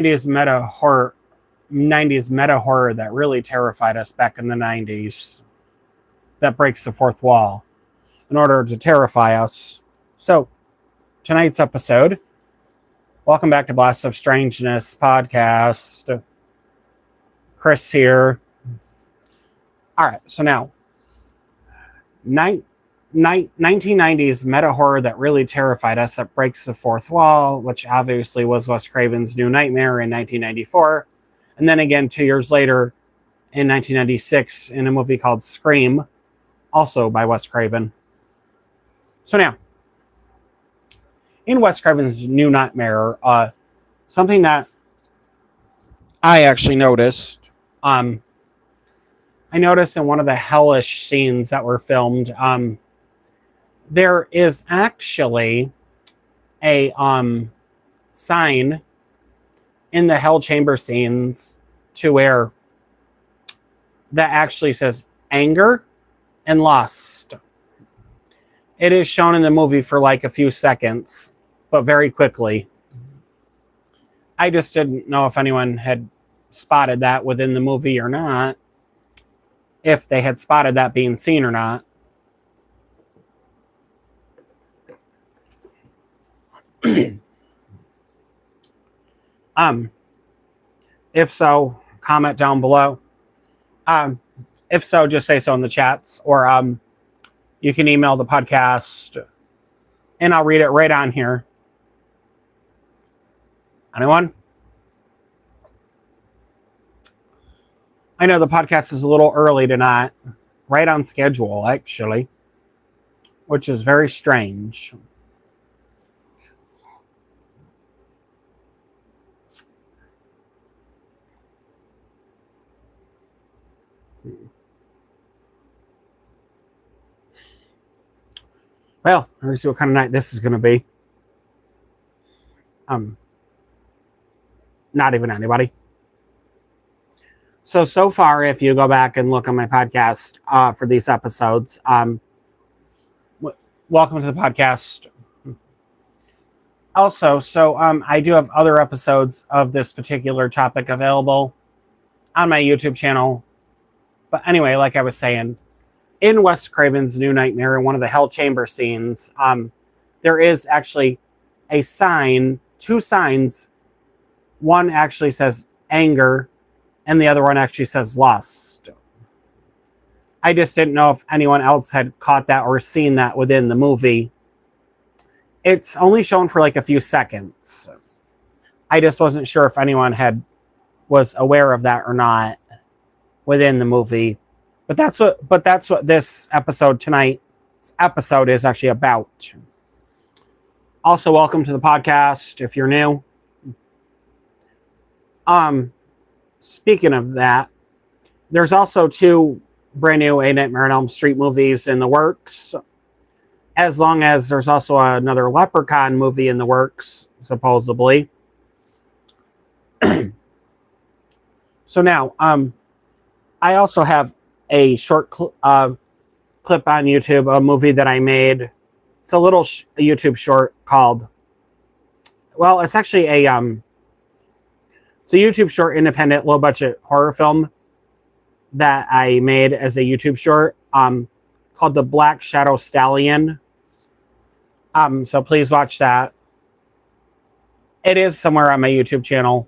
90s meta horror 90s meta horror that really terrified us back in the 90s, that breaks the fourth wall in order to terrify us. So, tonight's episode, welcome back to Blast of Strangeness podcast. Chris here. All right, so now, 1990s meta horror that really terrified us, that breaks the fourth wall, which obviously was Wes Craven's New Nightmare in 1994. And then again, 2 years later, in 1996, in a movie called Scream, also by Wes Craven. So now, in Wes Craven's New Nightmare, something that I actually noticed, I noticed in one of the hellish scenes that were filmed, there is actually a sign in the Hell Chamber scenes to where that actually says anger and lust. It is shown in the movie for like a few seconds, but very quickly. I just didn't know if anyone had spotted that within the movie or not, if they had spotted that being seen or not. If so, comment down below. If so, just say so in the chats, or you can email the podcast and I'll read it right on here. Anyone? I know the podcast is a little early tonight, right on schedule actually, which is very strange. Well, let's see what kind of night this is going to be. Not even anybody. So far, if you go back and look on my podcast for these episodes, welcome to the podcast. Also, I do have other episodes of this particular topic available on my YouTube channel. But anyway, like I was saying, in Wes Craven's New Nightmare, in one of the Hell Chamber scenes, there is actually a sign, two signs. One actually says anger, and the other one actually says lust. I just didn't know if anyone else had caught that or seen that within the movie. It's only shown for like a few seconds. I just wasn't sure if anyone was aware of that or not within the movie. But that's what this episode tonight's episode is actually about. Also, welcome to the podcast if you're new. Speaking of that, there's also 2 brand new A Nightmare on Elm Street movies in the works, as long as there's also another Leprechaun movie in the works, supposedly. So now, I also have a short clip on YouTube, a movie that I made. It's a little YouTube short called, well, it's actually it's a YouTube short, independent, low-budget horror film that I made as a YouTube short called The Black Shadow Stallion. So please watch that. It is somewhere on my YouTube channel,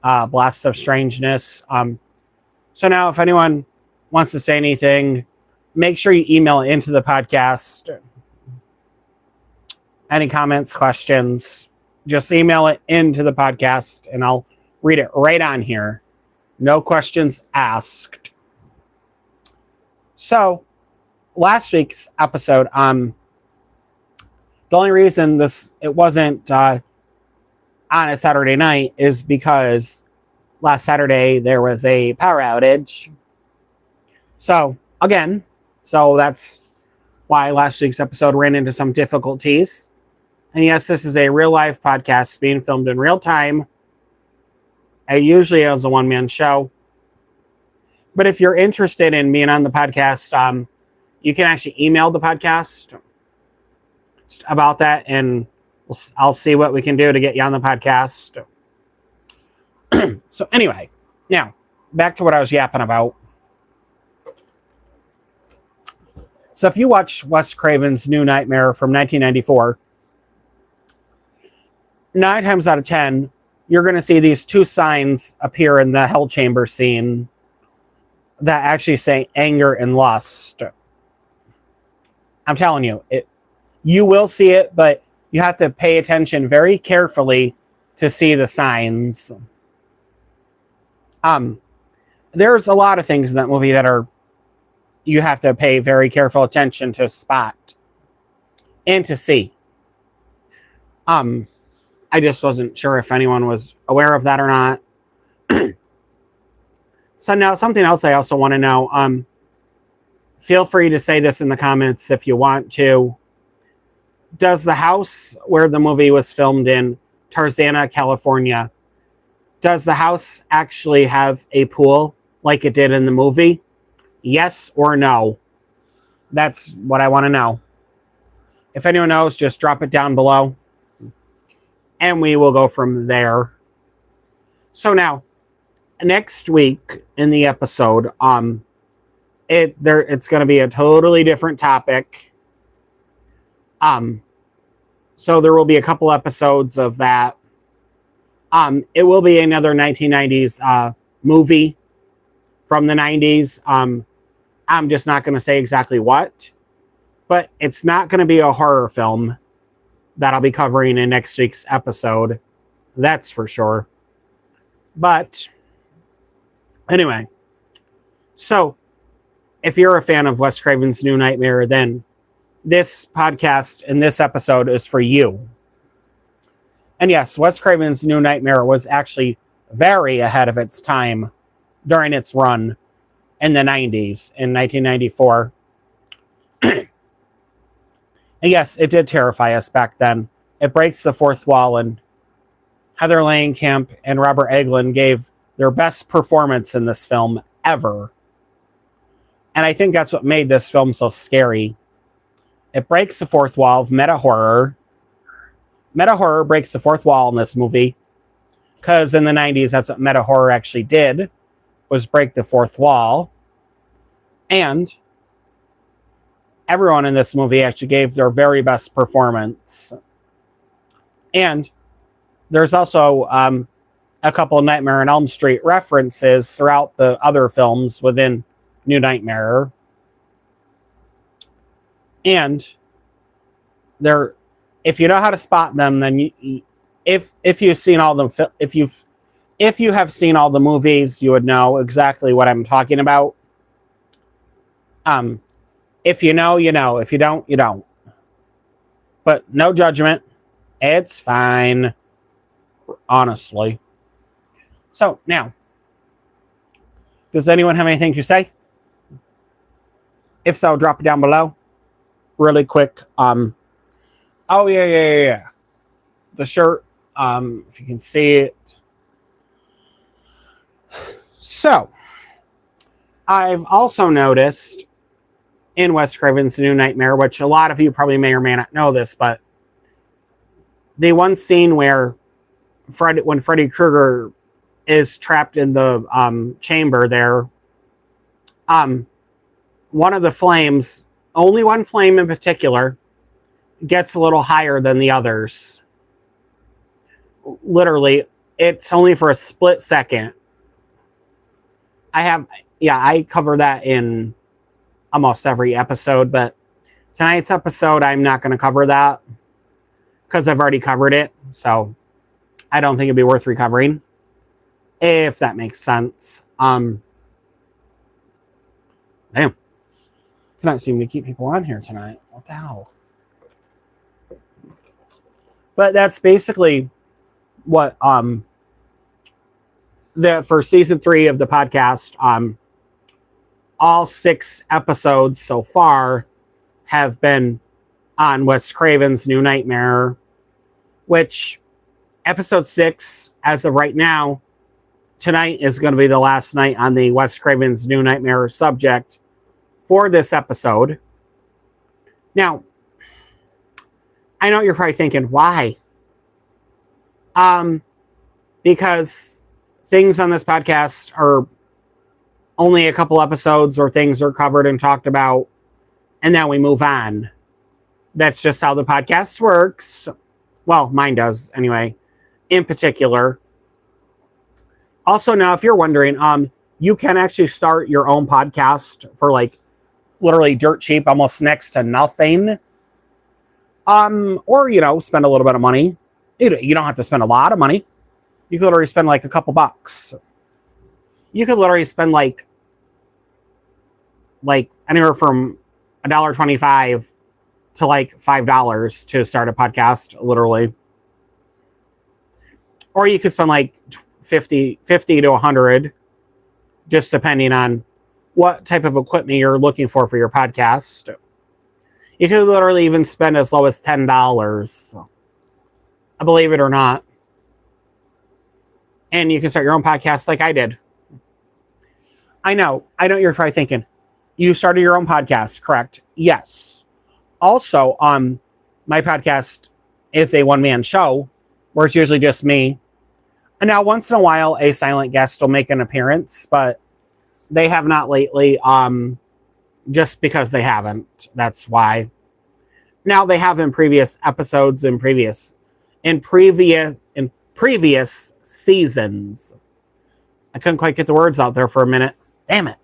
Blast of Strangeness. So now if anyone wants to say anything, make sure you email it into the podcast. Any comments, questions, just email it into the podcast and I'll read it right on here. No questions asked. So, last week's episode, the only reason it wasn't on a Saturday night is because last Saturday there was a power outage. So that's why last week's episode ran into some difficulties. And yes, this is a real life podcast being filmed in real time. I usually as a one-man show. But if you're interested in being on the podcast, you can actually email the podcast about that, and I'll see what we can do to get you on the podcast. So anyway, now back to what I was yapping about. So if you watch Wes Craven's New Nightmare from 1994, 9 times out of 10, you're going to see these two signs appear in the Hell Chamber scene that actually say anger and lust. I'm telling you, you will see it, but you have to pay attention very carefully to see the signs. There's a lot of things in that movie that you have to pay very careful attention to spot and to see. I just wasn't sure if anyone was aware of that or not. So now something else I also want to know. Feel free to say this in the comments if you want to. Does the house where the movie was filmed in, Tarzana, California, does the house actually have a pool like it did in the movie? Yes or no? That's what I want to know. If anyone knows, just drop it down below. And we will go from there. So now, next week in the episode, it's going to be a totally different topic. So there will be a couple episodes of that. It will be another 1990s movie from the 90s. I'm just not going to say exactly what, but it's not going to be a horror film that I'll be covering in next week's episode. That's for sure. But anyway, so if you're a fan of Wes Craven's New Nightmare, then this podcast and this episode is for you. And yes, Wes Craven's New Nightmare was actually very ahead of its time during its run in the 90s, in 1994. And yes, it did terrify us back then. It breaks the fourth wall, and Heather Langenkamp and Robert Englund gave their best performance in this film ever. And I think that's what made this film so scary. It breaks the fourth wall of meta horror. Meta horror breaks the fourth wall in this movie, because in the 90s, that's what meta horror actually did, was break the fourth wall. And everyone in this movie actually gave their very best performance. And there's also a couple of Nightmare on Elm Street references throughout the other films within New Nightmare. And there, if you know how to spot them, then if you've seen all the if you have seen all the movies, you would know exactly what I'm talking about. If you know, you know. If you don't, you don't. But no judgment. It's fine. Honestly. So, now. Does anyone have anything to say? If so, drop it down below. Really quick. Oh, yeah. The shirt. If you can see it. So, I've also noticed in Wes Craven's New Nightmare, which a lot of you probably may or may not know this, but the one scene where when Freddy Krueger is trapped in the chamber there, one of the flames, only one flame in particular, gets a little higher than the others. Literally, it's only for a split second. I cover that in almost every episode, but tonight's episode, I'm not going to cover that because I've already covered it. So I don't think it'd be worth recovering, if that makes sense. Damn. Cannot seem to keep people on here tonight. What the hell? But that's basically what for season 3 of the podcast, all 6 episodes so far have been on Wes Craven's New Nightmare, which episode 6, as of right now, tonight is going to be the last night on the Wes Craven's New Nightmare subject for this episode. Now, I know you're probably thinking, why? Because things on this podcast are only a couple episodes or things are covered and talked about, and then we move on. That's just how the podcast works. Well, mine does anyway, in particular. Also, now, if you're wondering, you can actually start your own podcast for like literally dirt cheap, almost next to nothing. Or, spend a little bit of money. You don't have to spend a lot of money. You could literally spend like a couple bucks. You could literally spend like anywhere from $1.25 to like $5 to start a podcast, literally. Or you could spend like 50 to 100, just depending on what type of equipment you're looking for your podcast. You could literally even spend as low as $10. Believe it or not. And you can start your own podcast like I did. I know you're probably thinking, you started your own podcast, correct? Yes. Also, my podcast is a one-man show where it's usually just me. And now once in a while, a silent guest will make an appearance, but they have not lately, just because they haven't. That's why. Now they have in previous episodes, in previous seasons. I couldn't quite get the words out there for a minute. Damn it.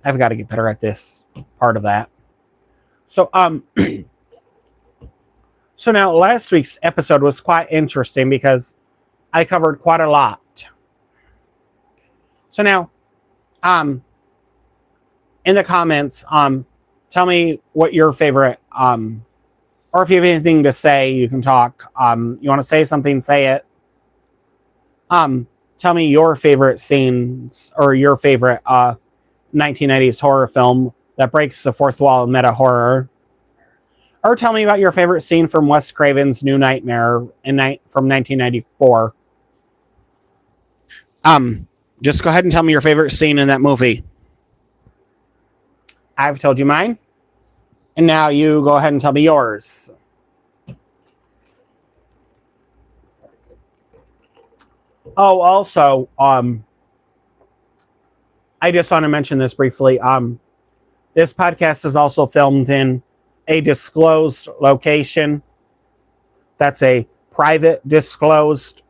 I've got to get better at this part of that. So, so now last week's episode was quite interesting because I covered quite a lot. So now, in the comments, tell me what your favorite, or if you have anything to say, you can talk. You want to say something, say it. Tell me your favorite scenes or your favorite 1990s horror film that breaks the fourth wall of meta horror. Or tell me about your favorite scene from Wes Craven's New Nightmare from 1994. Just go ahead and tell me your favorite scene in that movie. I've told you mine. And now you go ahead and tell me yours. Oh, also, I just want to mention this briefly. This podcast is also filmed in a disclosed location. That's a private, disclosed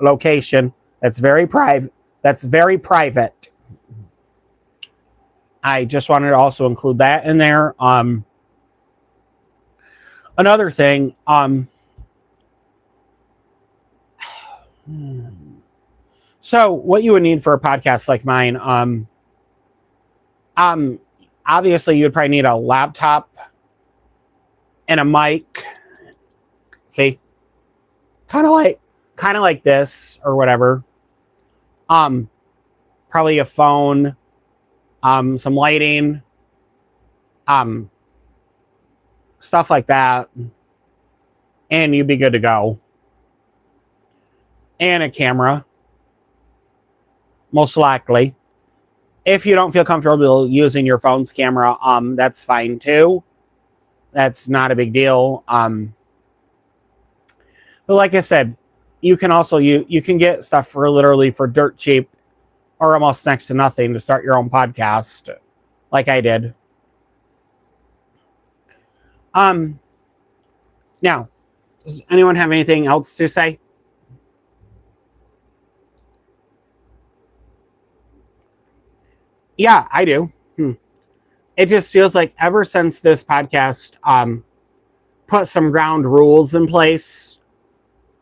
location. That's very private. I just wanted to also include that in there. Another thing, so what you would need for a podcast like mine, obviously you'd probably need a laptop and a mic. See? Kind of like this or whatever. Probably a phone, some lighting, stuff like that. And you'd be good to go. And a camera. Most likely. If you don't feel comfortable using your phone's camera, that's fine too. That's not a big deal. But like I said, you can also you can get stuff for literally for dirt cheap or almost next to nothing to start your own podcast, like I did. Now, does anyone have anything else to say? Yeah, I do. It just feels like ever since this podcast put some ground rules in place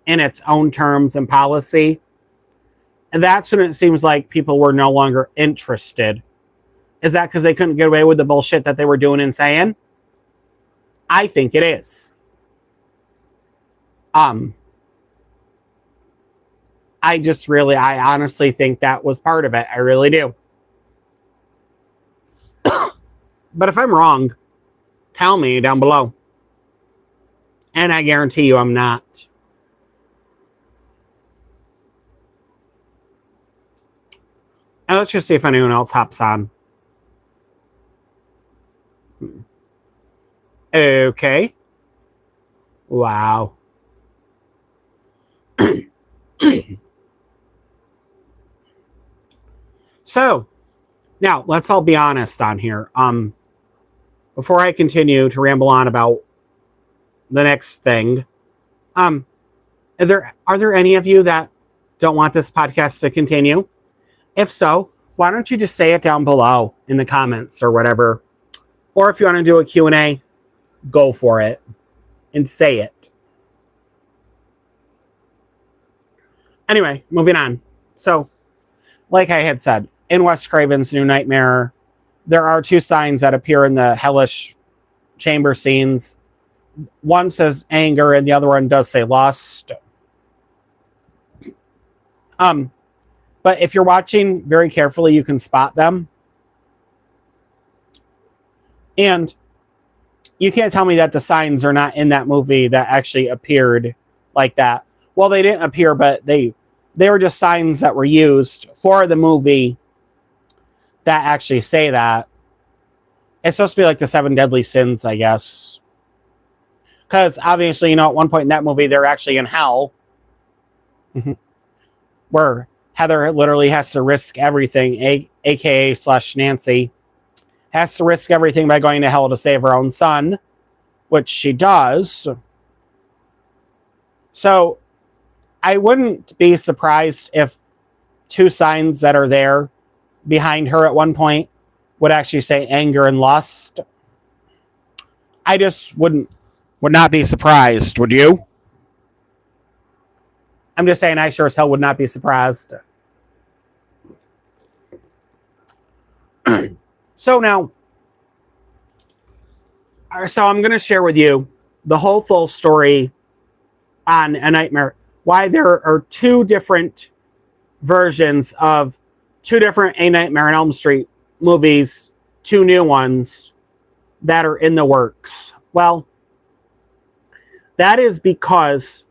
in its own terms and policy, and that's when it seems like people were no longer interested. Is that because they couldn't get away with the bullshit that they were doing and saying? I think it is. I honestly think that was part of it. I really do. But if I'm wrong, tell me down below. And I guarantee you I'm not. And let's just see if anyone else hops on. Okay. Wow. So now let's all be honest on here. Before I continue to ramble on about the next thing, are there any of you that don't want this podcast to continue? If so, why don't you just say it down below in the comments or whatever? Or if you want to do a Q&A, go for it and say it. Anyway, moving on. So, like I had said, in Wes Craven's New Nightmare, there are two signs that appear in the hellish chamber scenes. One says anger and the other one does say lust. But if you're watching very carefully, you can spot them. And you can't tell me that the signs are not in that movie that actually appeared like that. Well, they didn't appear, but they were just signs that were used for the movie that actually say that. It's supposed to be like the 7 deadly sins, I guess. Because obviously, at one point in that movie, they're actually in hell. Where Heather literally has to risk everything, aka / Nancy, has to risk everything by going to hell to save her own son, which she does. So I wouldn't be surprised if 2 signs that are there behind her at one point would actually say anger and lust. I just would not be surprised, would you? I'm just saying I sure as hell would not be surprised. So I'm going to share with you the whole full story on A Nightmare. Why there are 2 different versions of 2 different A Nightmare on Elm Street movies, 2 new ones that are in the works. Well, that is because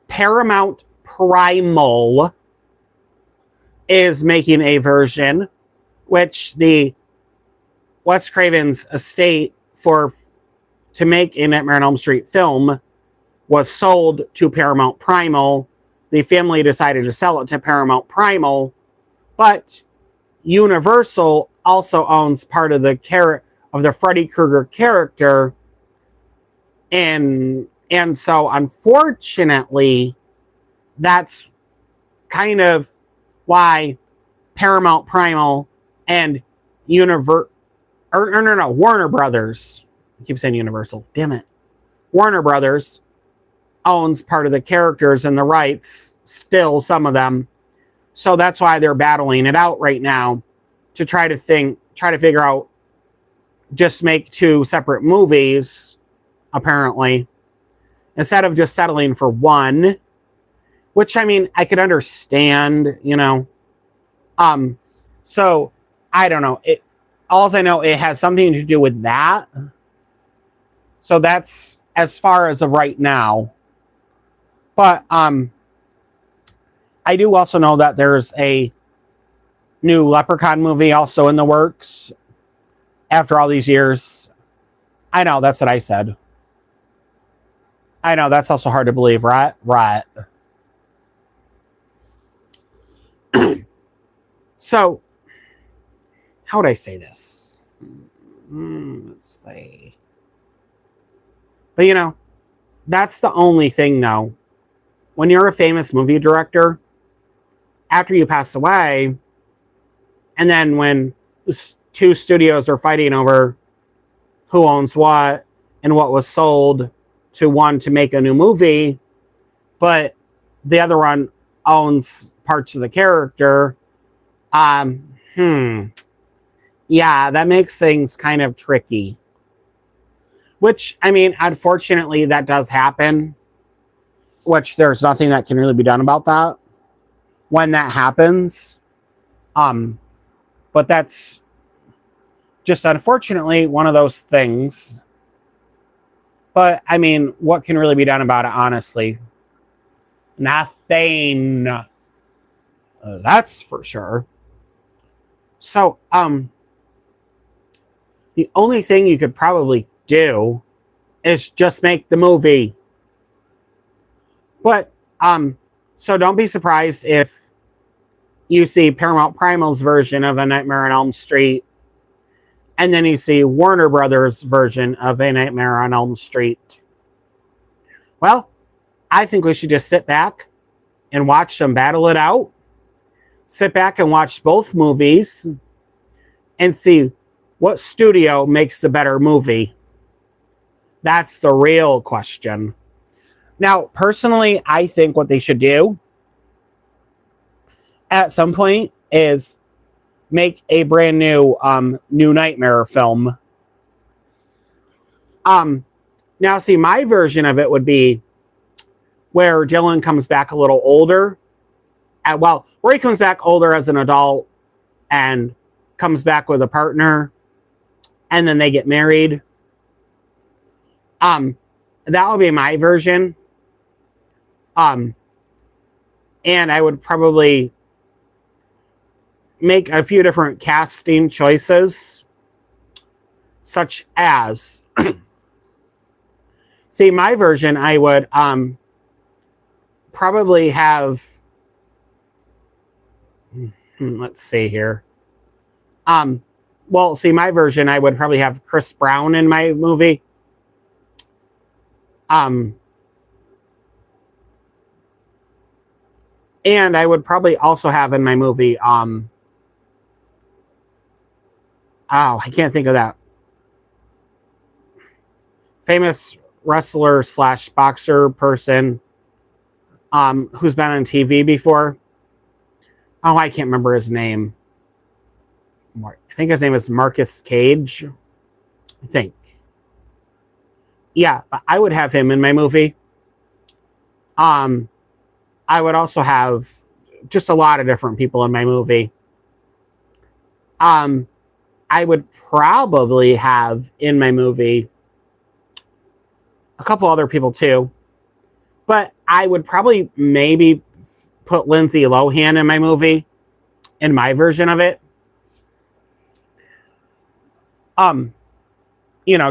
Paramount Primal is making a version, which the Wes Craven's estate to make a Nightmare on Elm Street film was sold to Paramount Primal. The family decided to sell it to Paramount Primal, but Universal also owns part of the Freddy Krueger character, and so unfortunately, that's kind of why Paramount Primal and Warner Brothers. I keep saying Universal. Damn it. Warner Brothers owns part of the characters and the rights, still some of them. So that's why they're battling it out right now to try to figure out, just make 2 separate movies, apparently, instead of just settling for 1, which, I mean, I could understand, So I don't know. All I know, it has something to do with that. So that's as far as of right now. But I do also know that there's a new Leprechaun movie also in the works after all these years. I know, that's what I said. I know, that's also hard to believe, right? Right. So, how would I say this? Let's see. But that's the only thing, though. When you're a famous movie director, after you pass away, and then when 2 studios are fighting over who owns what and what was sold to one to make a new movie, but the other one owns parts of the character, yeah, that makes things kind of tricky. Which, I mean, unfortunately, that does happen. Which there's nothing that can really be done about that when that happens. But that's just unfortunately one of those things. But, I mean, what can really be done about it, honestly? Nothing. That's for sure. So, the only thing you could probably do is just make the movie. But, so don't be surprised if, you see Paramount Primal's version of A Nightmare on Elm Street, and then you see Warner Brothers' version of A Nightmare on Elm Street. Well, I think we should just sit back and watch them battle it out. Sit back and watch both movies and see what studio makes the better movie. That's the real question. Now, personally, I think what they should do at some point is make a brand new New Nightmare film. Now, see, my version of it would be where Dylan comes back a little older. Where he comes back older as an adult and comes back with a partner, and then they get married. That would be my version. And I would probably make a few different casting choices, such as, see, my version, I would probably have, let's see here. Well, see, my version, I would probably have Chris Brown in my movie. And I would probably also have in my movie, I can't think of that. Famous wrestler / boxer person who's been on TV before. Oh, I can't remember his name. I think his name is Marcus Cage. I think. Yeah, I would have him in my movie. I would also have just a lot of different people in my movie. I would probably have in my movie a couple other people too. But I would probably maybe put Lindsay Lohan in my movie, in my version of it.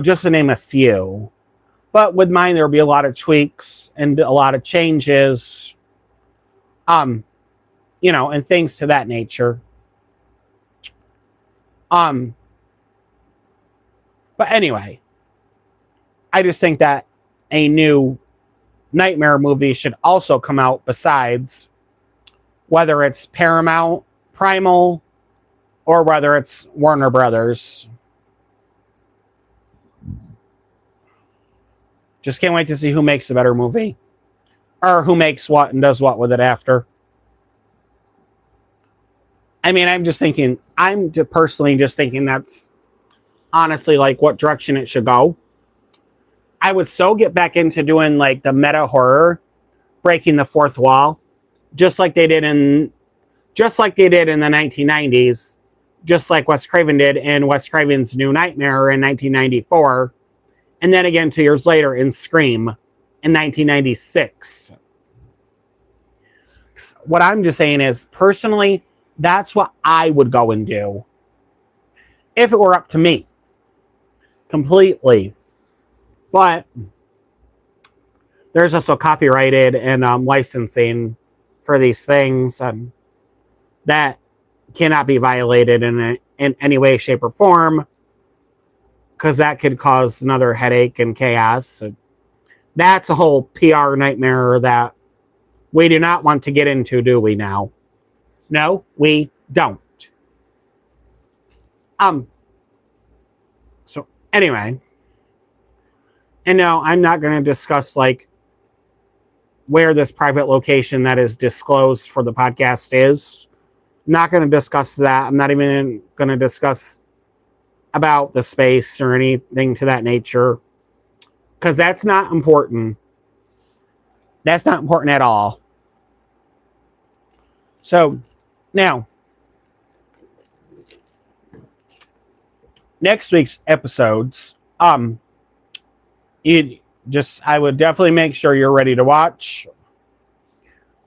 Just to name a few. But with mine, there'll be a lot of tweaks and a lot of changes, and things to that nature. But anyway, I just think that a new Nightmare movie should also come out besides whether it's Paramount, Primal, or whether it's Warner Brothers. Just can't wait to see who makes a better movie. Or who makes what and does what with it after. I mean, I'm personally just thinking that's honestly like what direction it should go. I would so get back into doing like the meta horror, breaking the fourth wall, just like they did in the 1990s, just like Wes Craven did in Wes Craven's New Nightmare in 1994, and then again 2 years later in Scream in 1996. What I'm just saying is, personally, that's what I would go and do if it were up to me completely. But there's also copyrighted and licensing for these things that cannot be violated in any way, shape, or form, because that could cause another headache and chaos. That's a whole PR nightmare that we do not want to get into, do we now? No, we don't. So anyway, and no, I'm not going to discuss like where this private location that is disclosed for the podcast is. I'm not going to discuss that. I'm not even going to discuss about the space or anything to that nature, because that's not important. That's not important at all. So now, next week's episodes, I would definitely make sure you're ready to watch.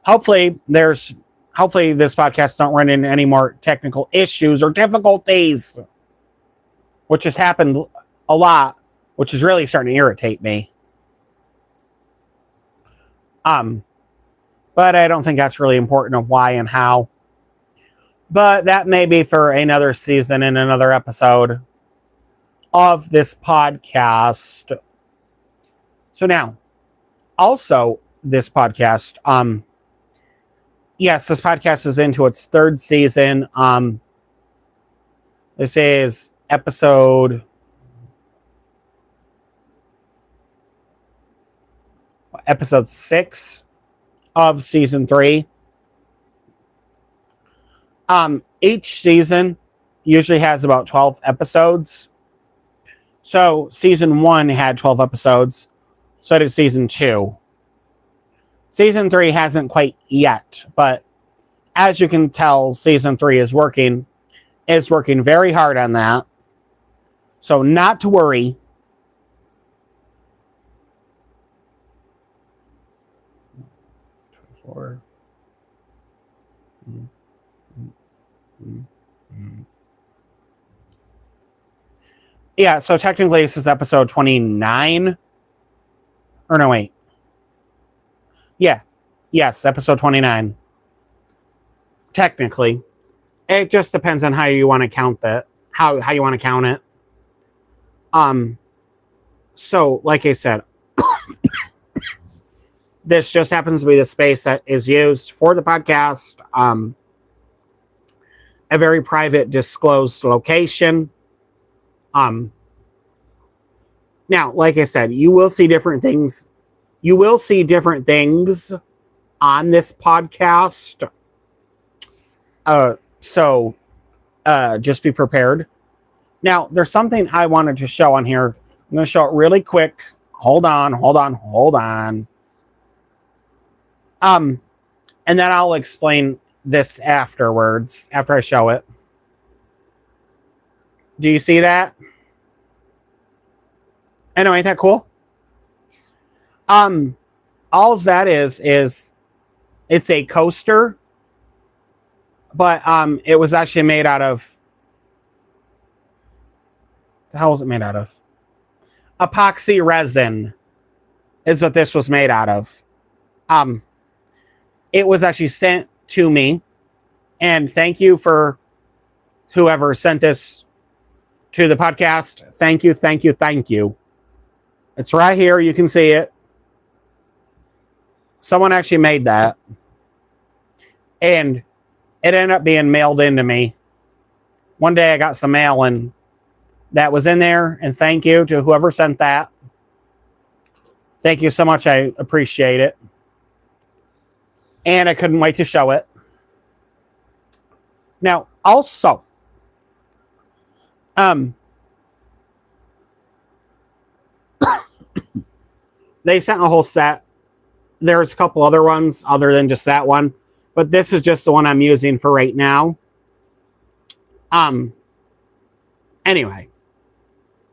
Hopefully this podcast don't run into any more technical issues or difficulties, which has happened a lot, which is really starting to irritate me. But I don't think that's really important of why and how. But that may be for another season and another episode of this podcast. So now, also this podcast, yes, this podcast is into its third season. This is episode 6 of season 3. Each season usually has about 12 episodes. So season 1 had 12 episodes. So did season 2. Season 3 hasn't quite yet, but as you can tell, season 3 is working very hard on that. So not to worry. Yeah, so technically this is episode 29. Or no, wait. Yeah. Yes, episode 29. Technically. It just depends on how you want to count that. How you want to count it. So, like I said, this just happens to be the space that is used for the podcast. A very private, disclosed location. Now, like I said, you will see different things. You will see different things on this podcast. So just be prepared. Now, there's something I wanted to show on here. I'm going to show it really quick. Hold on. And then I'll explain this afterwards, after I show it. Do you see that? I know, ain't that cool? All that is it's a coaster, but it was actually made out of, the hell was it made out of? Epoxy resin is what this was made out of. It was actually sent to me, and thank you for whoever sent this to the podcast. Thank you. It's right here. You can see it. Someone actually made that. And it ended up being mailed into me. One day I got some mail and that was in there. And thank you to whoever sent that. Thank you so much. I appreciate it. And I couldn't wait to show it. Now, also, they sent a whole set. There's a couple other ones other than just that one, but this is just the one I'm using for right now. Anyway,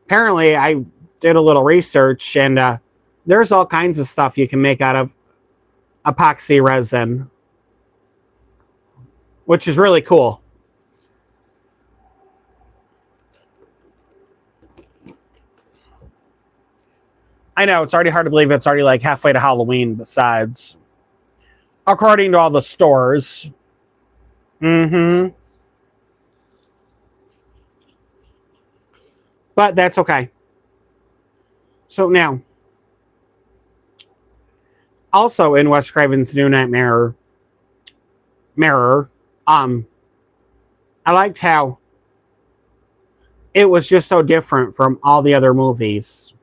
apparently I did a little research, and there's all kinds of stuff you can make out of epoxy resin, which is really cool. I know, it's already hard to believe it's already like halfway to Halloween besides. According to all the stores. But that's okay. So now, also in Wes Craven's New Nightmare Mirror, I liked how it was just so different from all the other movies.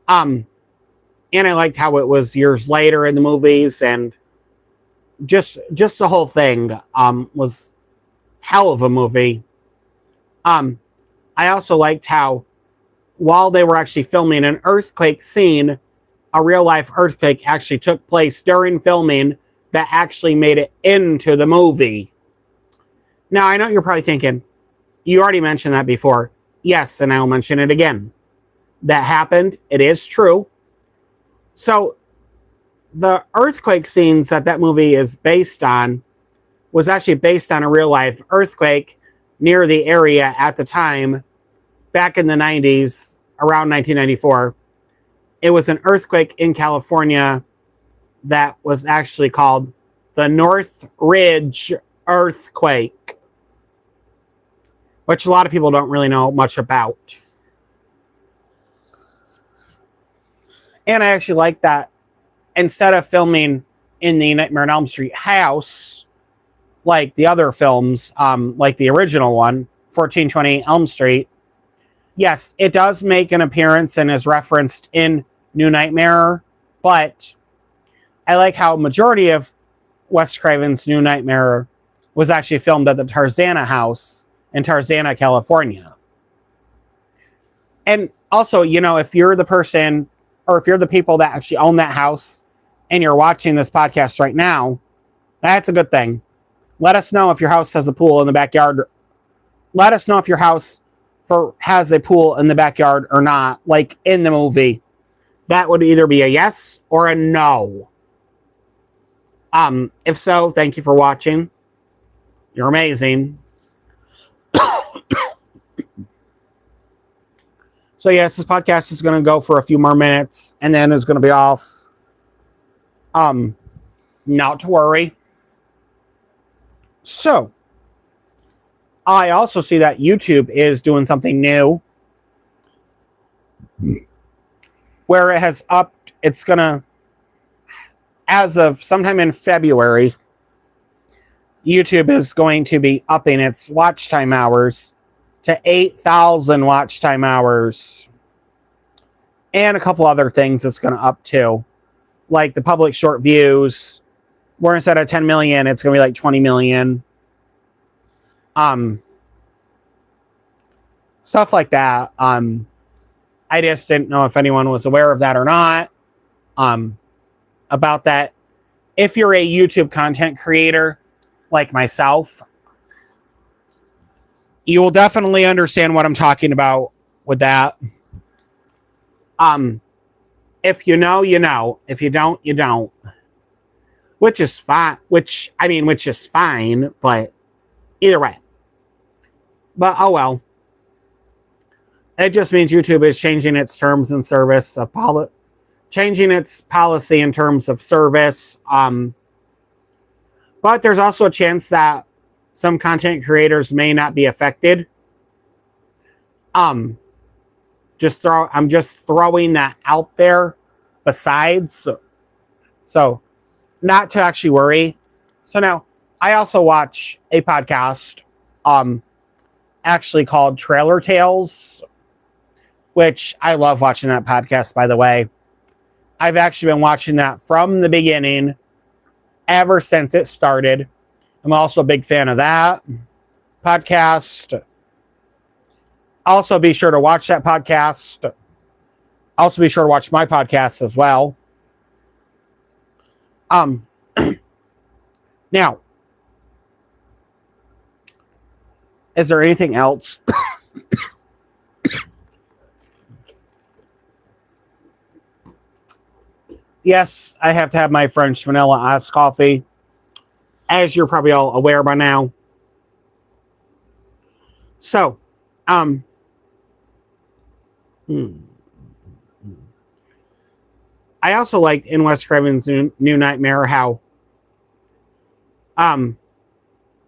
And I liked how it was years later in the movies, and just the whole thing was hell of a movie. I also liked how while they were actually filming an earthquake scene, a real life earthquake actually took place during filming that actually made it into the movie. Now, I know you're probably thinking, you already mentioned that before. Yes, and I'll mention it again. That happened. It is true. So the earthquake scenes that movie is based on was actually based on a real life earthquake near the area at the time, back in the 90s, around 1994. It was an earthquake in California that was actually called the North Ridge earthquake, which a lot of people don't really know much about. And I actually like that instead of filming in the Nightmare on Elm Street house, like the other films, like the original one, 1428 Elm Street, yes, it does make an appearance and is referenced in New Nightmare, but I like how majority of Wes Craven's New Nightmare was actually filmed at the Tarzana house in Tarzana, California. And also, you know, if you're the person or if you're the people that actually own that house and you're watching this podcast right now, that's a good thing. Let us know if your house has a pool in the backyard. Let us know if your house has a pool in the backyard or not, like in the movie. That would either be a yes or a no. If so, thank you for watching. You're amazing. So yes, this podcast is going to go for a few more minutes and then it's going to be off. Not to worry. So, I also see that YouTube is doing something new where it has upped, it's going to, as of sometime in February, YouTube is going to be upping its watch time hours to 8,000 watch time hours. And a couple other things it's going to up to, like the public short views, where instead of 10 million, it's going to be like 20 million. Stuff like that. I just didn't know if anyone was aware of that or not. About that. If you're a YouTube content creator like myself, you will definitely understand what I'm talking about with that. If you know, you know. If you don't, you don't. Which is fine. Which is fine, but either way. But oh well. It just means YouTube is changing its terms and service, changing its policy in terms of service. But there's also a chance that some content creators may not be affected. I'm just throwing that out there. Besides, so not to actually worry. So now I also watch a podcast, actually called Trailer Tales, which I love watching that podcast, by the way. I've actually been watching that from the beginning, ever since it started. I'm also a big fan of that podcast. Also, be sure to watch that podcast. Also, be sure to watch my podcast as well. Now, is there anything else? Yes, I have to have my French vanilla iced coffee, as you're probably all aware by now. So, I also liked in Wes Craven's New Nightmare how, in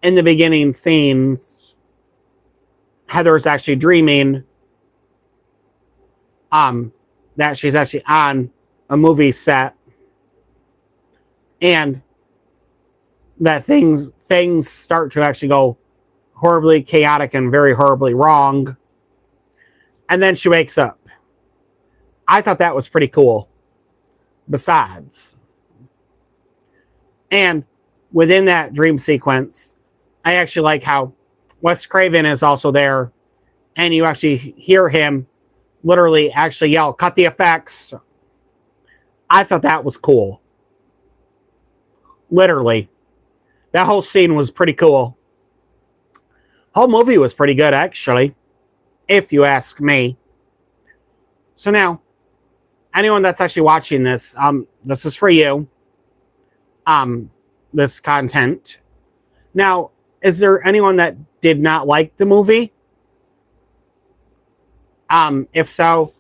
the beginning scenes, Heather's actually dreaming, that she's actually on a movie set, and that things start to actually go horribly chaotic and very horribly wrong, and then she wakes up. I thought that was pretty cool. Besides, and within that dream sequence, I actually like how Wes Craven is also there, and you actually hear him literally actually yell, "Cut the effects." I thought that was cool. Literally. That whole scene was pretty cool. Whole movie was pretty good, actually, if you ask me. So now, anyone that's actually watching this, this is for you. This content. Now, is there anyone that did not like the movie? If so,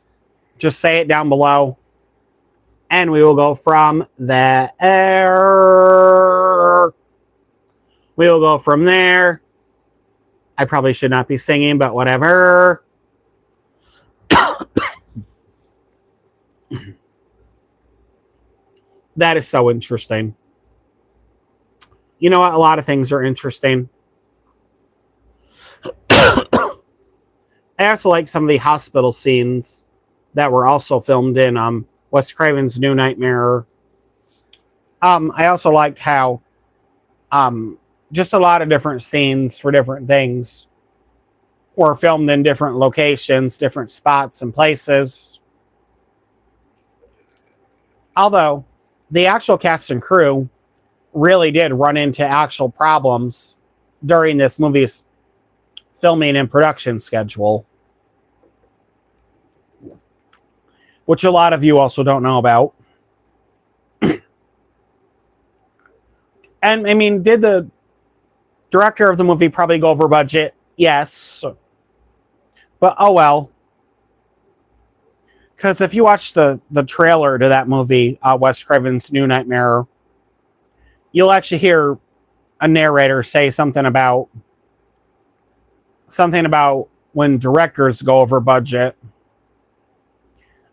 just say it down below. And we will go from there. We will go from there. I probably should not be singing, but whatever. That is so interesting. You know what? A lot of things are interesting. I also like some of the hospital scenes that were also filmed in Wes Craven's New Nightmare. I also liked how just a lot of different scenes for different things were filmed in different locations, different spots and places. Although the actual cast and crew really did run into actual problems during this movie's filming and production schedule, which a lot of you also don't know about. And I mean, did the director of the movie probably go over budget? Yes. But oh well. Because if you watch the trailer to that movie, Wes Craven's New Nightmare, you'll actually hear a narrator say something about when directors go over budget.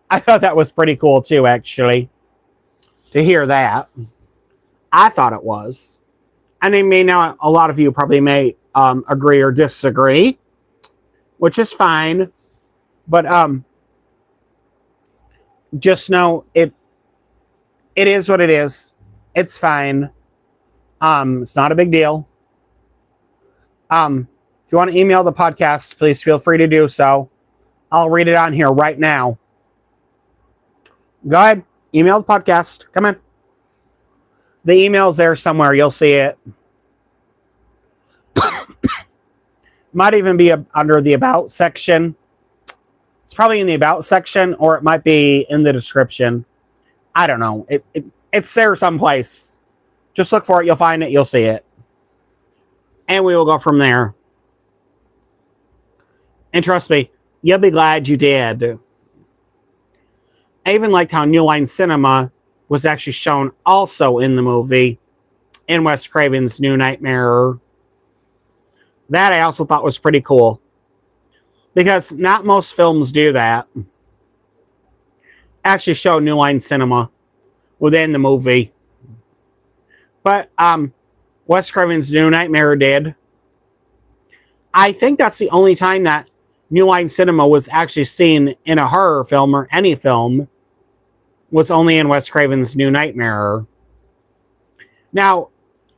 I thought that was pretty cool too, actually, to hear that. I thought it was. And I mean, now a lot of you probably may agree or disagree, which is fine. But just know it is what it is. It's fine. It's not a big deal. If you want to email the podcast, please feel free to do so. I'll read it on here right now. Go ahead. Email the podcast. Come on. The email's there somewhere. You'll see it. Might even be under the About section. It's probably in the About section, or it might be in the description. I don't know. It's there someplace. Just look for it. You'll find it. You'll see it. And we will go from there. And trust me, you'll be glad you did. I even liked how New Line Cinema was actually shown also in the movie in Wes Craven's New Nightmare. That I also thought was pretty cool. Because not most films do that. Actually show New Line Cinema within the movie. But Wes Craven's New Nightmare did. I think that's the only time that New Line Cinema was actually seen in a horror film or any film, was only in Wes Craven's New Nightmare. Now,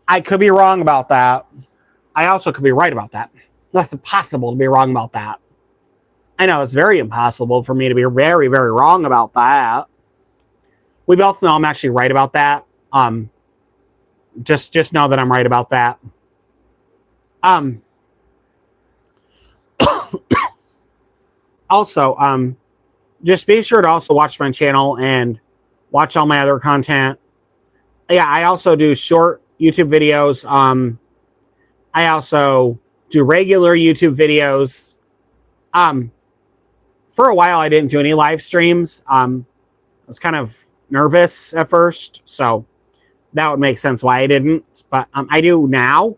I could be wrong about that. I also could be right about that. That's impossible to be wrong about that. I know it's very impossible for me to be very, very wrong about that. We both know I'm actually right about that. Just know that I'm right about that. Also, just be sure to also watch my channel and watch all my other content. Yeah, I also do short YouTube videos. I also do regular YouTube videos. For a while, I didn't do any live streams. I was kind of nervous at first, so that would make sense why I didn't. But I do now.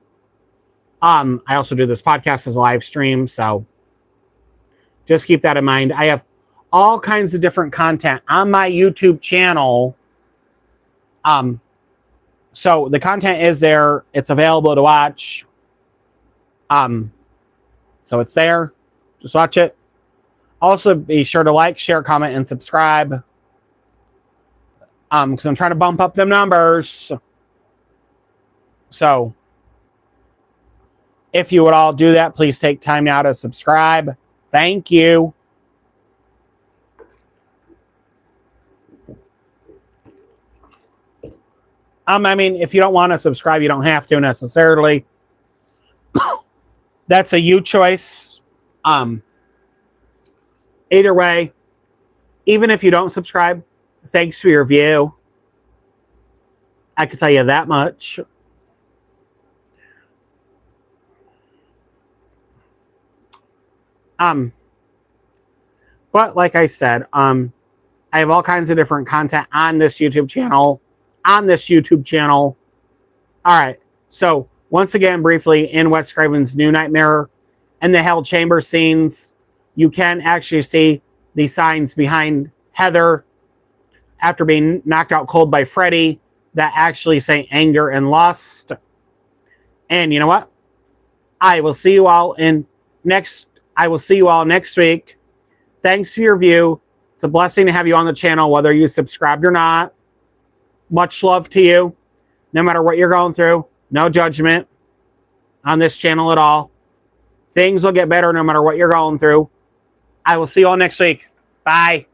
I also do this podcast as a live stream, so just keep that in mind. I have all kinds of different content on my YouTube channel. So the content is there. It's available to watch. So it's there. Just watch it. Also, be sure to like, share, comment, and subscribe. Because I'm trying to bump up them numbers. So if you would all do that, please take time now to subscribe. Thank you. I mean, if you don't want to subscribe, you don't have to necessarily. That's a you choice. Either way, even if you don't subscribe, thanks for your view. I can tell you that much. But like I said, I have all kinds of different content on this YouTube channel. All right. So Once again, briefly, in Wes Craven's New Nightmare and the Hell Chamber scenes, you can actually see the signs behind Heather after being knocked out cold by Freddy that actually say anger and lust. And you know what? I will see you all next week. Thanks for your view. It's a blessing to have you on the channel, whether you subscribed or not. Much love to you. No matter what you're going through, no judgment on this channel at all. Things will get better no matter what you're going through. I will see you all next week. Bye.